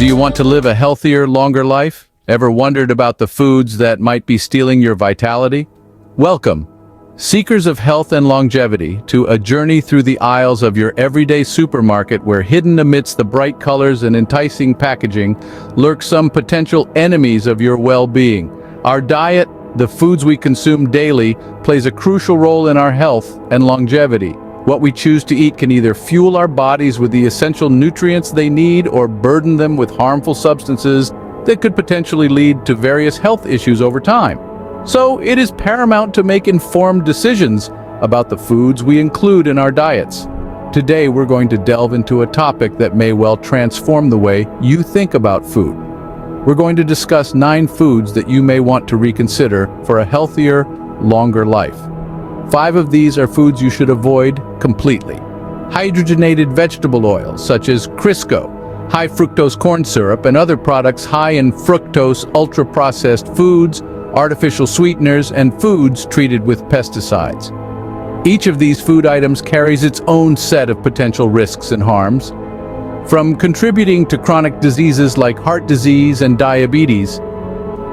Do you want to live a healthier, longer life? Ever wondered about the foods that might be stealing your vitality? Welcome, seekers of health and longevity, to a journey through the aisles of your everyday supermarket where hidden amidst the bright colors and enticing packaging lurk some potential enemies of your well-being. Our diet, the foods we consume daily, plays a crucial role in our health and longevity. What we choose to eat can either fuel our bodies with the essential nutrients they need or burden them with harmful substances that could potentially lead to various health issues over time. So it is paramount to make informed decisions about the foods we include in our diets. Today we're going to delve into a topic that may well transform the way you think about food. We're going to discuss 9 foods that you may want to reconsider for a healthier, longer life. 5 of these are foods you should avoid completely. Hydrogenated vegetable oils such as Crisco, high fructose corn syrup, and other products high in fructose, ultra-processed foods, artificial sweeteners, and foods treated with pesticides. Each of these food items carries its own set of potential risks and harms, from contributing to chronic diseases like heart disease and diabetes,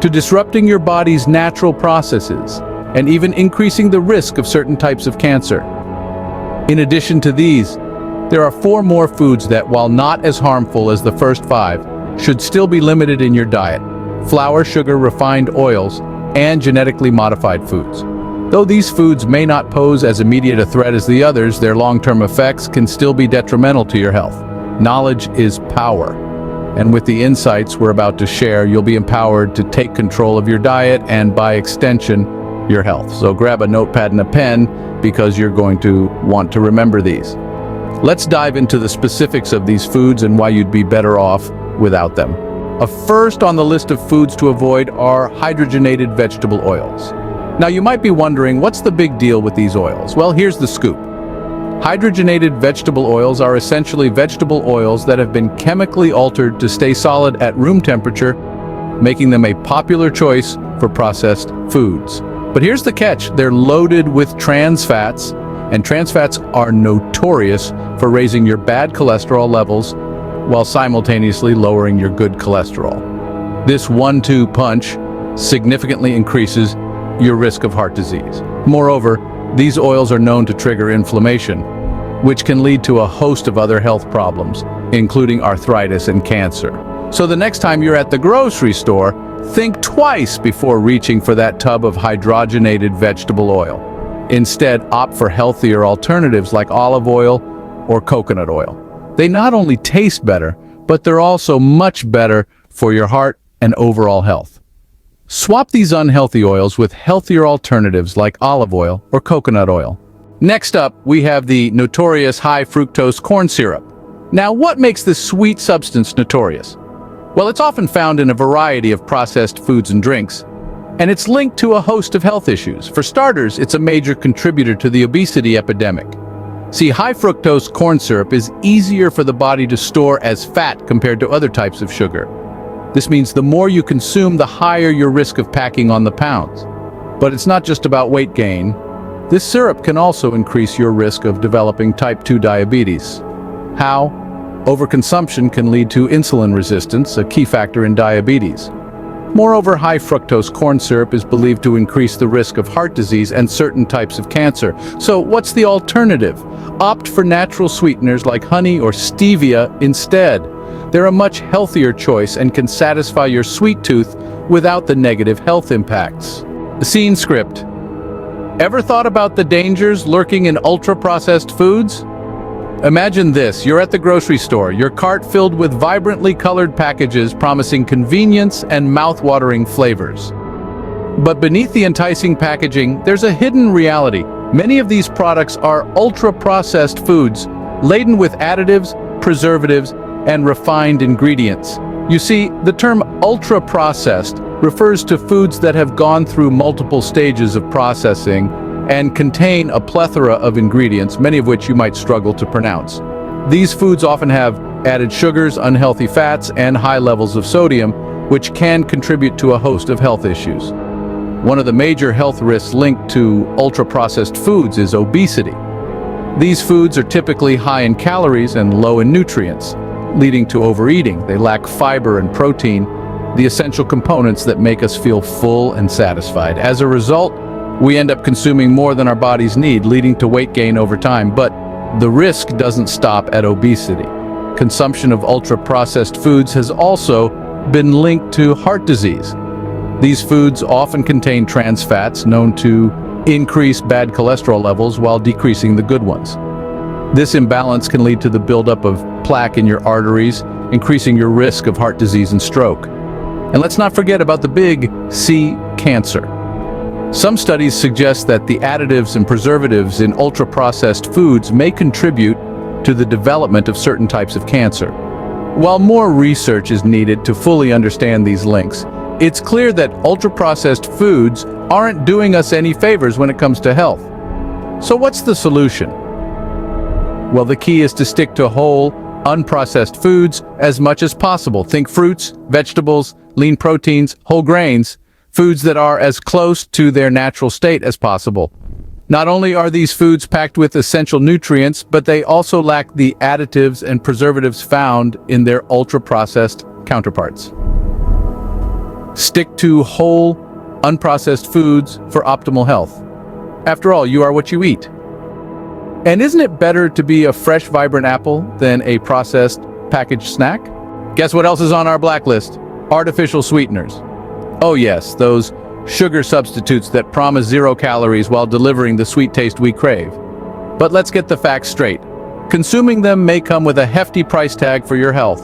to disrupting your body's natural processes, and even increasing the risk of certain types of cancer. In addition to these, there are 4 more foods that, while not as harmful as the first 5, should still be limited in your diet: flour, sugar, refined oils, and genetically modified foods. Though these foods may not pose as immediate a threat as the others, their long-term effects can still be detrimental to your health. Knowledge is power, and with the insights we're about to share, you'll be empowered to take control of your diet and, by extension, your health. So grab a notepad and a pen, because you're going to want to remember these. Let's dive into the specifics of these foods and why you'd be better off without them. First on the list of foods to avoid are hydrogenated vegetable oils. Now you might be wondering, what's the big deal with these oils? Well, here's the scoop. Hydrogenated vegetable oils are essentially vegetable oils that have been chemically altered to stay solid at room temperature, making them a popular choice for processed foods. But here's the catch: they're loaded with trans fats, and trans fats are notorious for raising your bad cholesterol levels while simultaneously lowering your good cholesterol. This 1-2 punch significantly increases your risk of heart disease. Moreover, these oils are known to trigger inflammation, which can lead to a host of other health problems, including arthritis and cancer. So the next time you're at the grocery store, think twice before reaching for that tub of hydrogenated vegetable oil. Instead, opt for healthier alternatives like olive oil or coconut oil. They not only taste better, but they're also much better for your heart and overall health. Swap these unhealthy oils with healthier alternatives like olive oil or coconut oil. Next up, we have the notorious high fructose corn syrup. Now, what makes this sweet substance notorious? Well, it's often found in a variety of processed foods and drinks, and it's linked to a host of health issues. For starters, it's a major contributor to the obesity epidemic. See, high fructose corn syrup is easier for the body to store as fat compared to other types of sugar. This means the more you consume, the higher your risk of packing on the pounds. But it's not just about weight gain. This syrup can also increase your risk of developing type 2 diabetes. How? Overconsumption can lead to insulin resistance, a key factor in diabetes. Moreover, high fructose corn syrup is believed to increase the risk of heart disease and certain types of cancer. So what's the alternative? Opt for natural sweeteners like honey or stevia instead. They're a much healthier choice and can satisfy your sweet tooth without the negative health impacts. Scene script. Ever thought about the dangers lurking in ultra-processed foods? Imagine this: you're at the grocery store, your cart filled with vibrantly colored packages promising convenience and mouth-watering flavors. But beneath the enticing packaging, there's a hidden reality. Many of these products are ultra-processed foods, laden with additives, preservatives, and refined ingredients. You see, the term ultra-processed refers to foods that have gone through multiple stages of processing and contain a plethora of ingredients, many of which you might struggle to pronounce. These foods often have added sugars, unhealthy fats, and high levels of sodium, which can contribute to a host of health issues. One of the major health risks linked to ultra-processed foods is obesity. These foods are typically high in calories and low in nutrients, leading to overeating. They lack fiber and protein, the essential components that make us feel full and satisfied. As a result, we end up consuming more than our bodies need, leading to weight gain over time. But the risk doesn't stop at obesity. Consumption of ultra-processed foods has also been linked to heart disease. These foods often contain trans fats known to increase bad cholesterol levels while decreasing the good ones. This imbalance can lead to the buildup of plaque in your arteries, increasing your risk of heart disease and stroke. And let's not forget about the big C, cancer. Some studies suggest that the additives and preservatives in ultra-processed foods may contribute to the development of certain types of cancer. While more research is needed to fully understand these links, it's clear that ultra-processed foods aren't doing us any favors when it comes to health. So what's the solution? Well, the key is to stick to whole, unprocessed foods as much as possible. Think fruits, vegetables, lean proteins, whole grains, foods that are as close to their natural state as possible. Not only are these foods packed with essential nutrients, but they also lack the additives and preservatives found in their ultra-processed counterparts. Stick to whole, unprocessed foods for optimal health. After all, you are what you eat. And isn't it better to be a fresh, vibrant apple than a processed, packaged snack? Guess what else is on our blacklist? Artificial sweeteners. Oh yes, those sugar substitutes that promise 0 calories while delivering the sweet taste we crave. But let's get the facts straight. Consuming them may come with a hefty price tag for your health.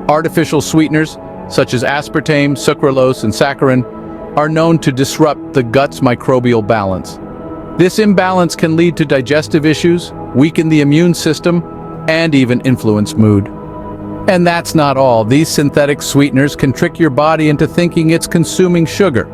Artificial sweeteners, such as aspartame, sucralose, and saccharin, are known to disrupt the gut's microbial balance. This imbalance can lead to digestive issues, weaken the immune system, and even influence mood. And that's not all. These synthetic sweeteners can trick your body into thinking it's consuming sugar.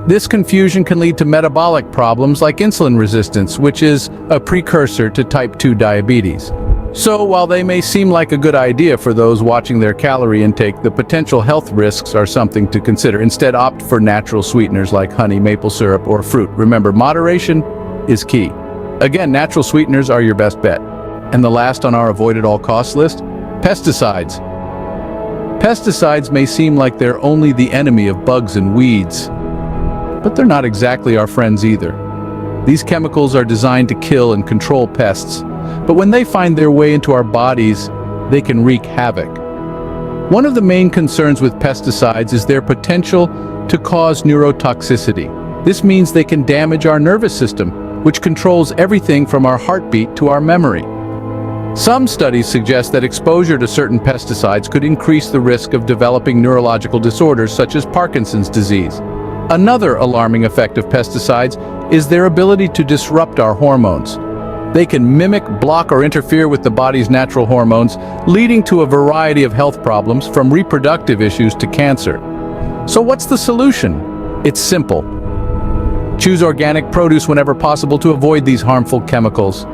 This confusion can lead to metabolic problems like insulin resistance, which is a precursor to type 2 diabetes. So while they may seem like a good idea for those watching their calorie intake, the potential health risks are something to consider. Instead, opt for natural sweeteners like honey, maple syrup, or fruit. Remember, moderation is key. Again, natural sweeteners are your best bet. And the last on our avoid at all costs list, pesticides. Pesticides may seem like they're only the enemy of bugs and weeds, but they're not exactly our friends either. These chemicals are designed to kill and control pests, but when they find their way into our bodies, they can wreak havoc. One of the main concerns with pesticides is their potential to cause neurotoxicity. This means they can damage our nervous system, which controls everything from our heartbeat to our memory. Some studies suggest that exposure to certain pesticides could increase the risk of developing neurological disorders such as Parkinson's disease. Another alarming effect of pesticides is their ability to disrupt our hormones. They can mimic, block, or interfere with the body's natural hormones, leading to a variety of health problems from reproductive issues to cancer. So what's the solution? It's simple. Choose organic produce whenever possible to avoid these harmful chemicals.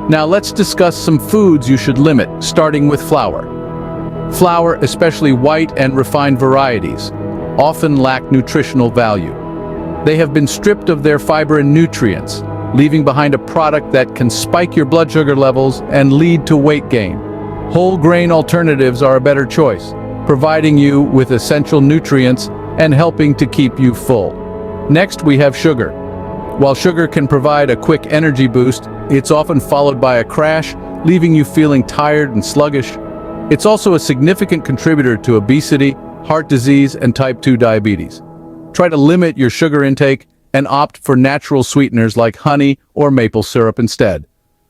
Now let's discuss some foods you should limit, starting with flour. Flour, especially white and refined varieties, often lack nutritional value. They have been stripped of their fiber and nutrients, leaving behind a product that can spike your blood sugar levels and lead to weight gain. Whole grain alternatives are a better choice, providing you with essential nutrients and helping to keep you full. Next, we have sugar. While sugar can provide a quick energy boost, it's often followed by a crash, leaving you feeling tired and sluggish. It's also a significant contributor to obesity, heart disease, and type 2 diabetes. Try to limit your sugar intake and opt for natural sweeteners like honey or maple syrup instead.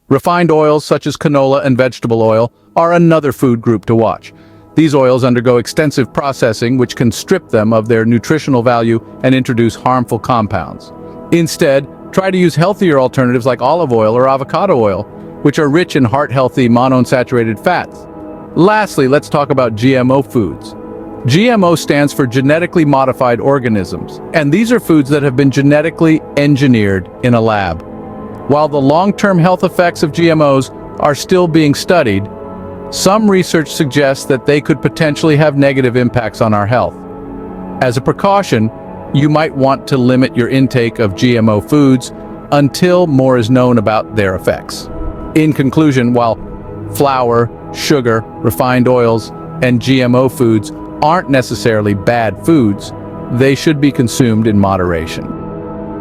Refined oils such as canola and vegetable oil are another food group to watch. These oils undergo extensive processing, which can strip them of their nutritional value and introduce harmful compounds. Instead, try to use healthier alternatives like olive oil or avocado oil, which are rich in heart-healthy monounsaturated fats. Lastly, let's talk about GMO foods. GMO stands for genetically modified organisms, and these are foods that have been genetically engineered in a lab. While the long-term health effects of GMOs are still being studied, some research suggests that they could potentially have negative impacts on our health. As a precaution, you might want to limit your intake of GMO foods until more is known about their effects. In conclusion, while flour, sugar, refined oils, and GMO foods aren't necessarily bad foods. They should be consumed in moderation.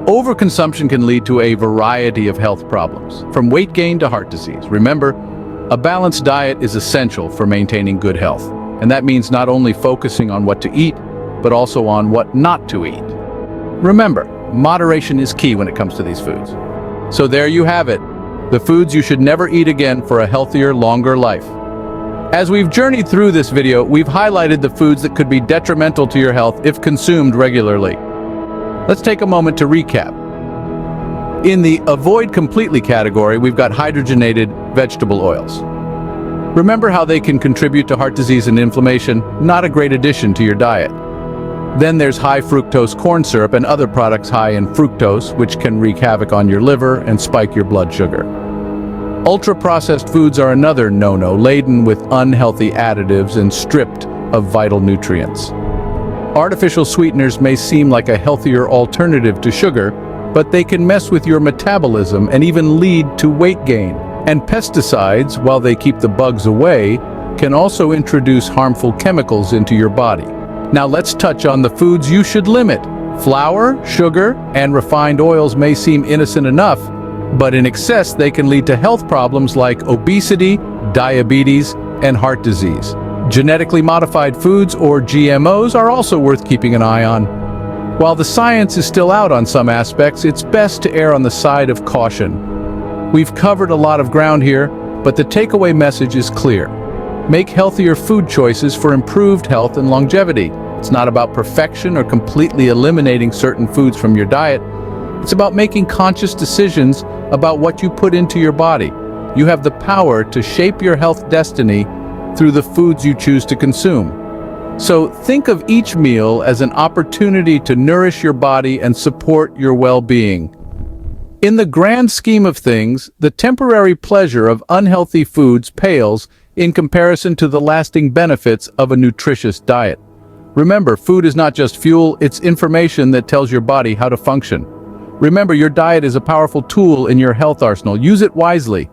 Overconsumption can lead to a variety of health problems, from weight gain to heart disease. Remember, a balanced diet is essential for maintaining good health, and that means not only focusing on what to eat, but also on what not to eat. Remember, moderation is key when it comes to these foods. So there you have it, the foods you should never eat again for a healthier, longer life. As we've journeyed through this video, we've highlighted the foods that could be detrimental to your health if consumed regularly. Let's take a moment to recap. In the avoid completely category, we've got hydrogenated vegetable oils. Remember how they can contribute to heart disease and inflammation? Not a great addition to your diet. Then there's high fructose corn syrup and other products high in fructose, which can wreak havoc on your liver and spike your blood sugar. Ultra-processed foods are another no-no, laden with unhealthy additives and stripped of vital nutrients. Artificial sweeteners may seem like a healthier alternative to sugar, but they can mess with your metabolism and even lead to weight gain. And pesticides, while they keep the bugs away, can also introduce harmful chemicals into your body. Now let's touch on the foods you should limit. Flour, sugar, and refined oils may seem innocent enough, but in excess they can lead to health problems like obesity, diabetes, and heart disease. Genetically modified foods, or GMOs, are also worth keeping an eye on. While the science is still out on some aspects, it's best to err on the side of caution. We've covered a lot of ground here, but the takeaway message is clear. Make healthier food choices for improved health and longevity. It's not about perfection or completely eliminating certain foods from your diet. It's about making conscious decisions about what you put into your body. You have the power to shape your health destiny through the foods you choose to consume. So think of each meal as an opportunity to nourish your body and support your well-being. In the grand scheme of things, the temporary pleasure of unhealthy foods pales in comparison to the lasting benefits of a nutritious diet. Remember, food is not just fuel, it's information that tells your body how to function. Remember, your diet is a powerful tool in your health arsenal. Use it wisely.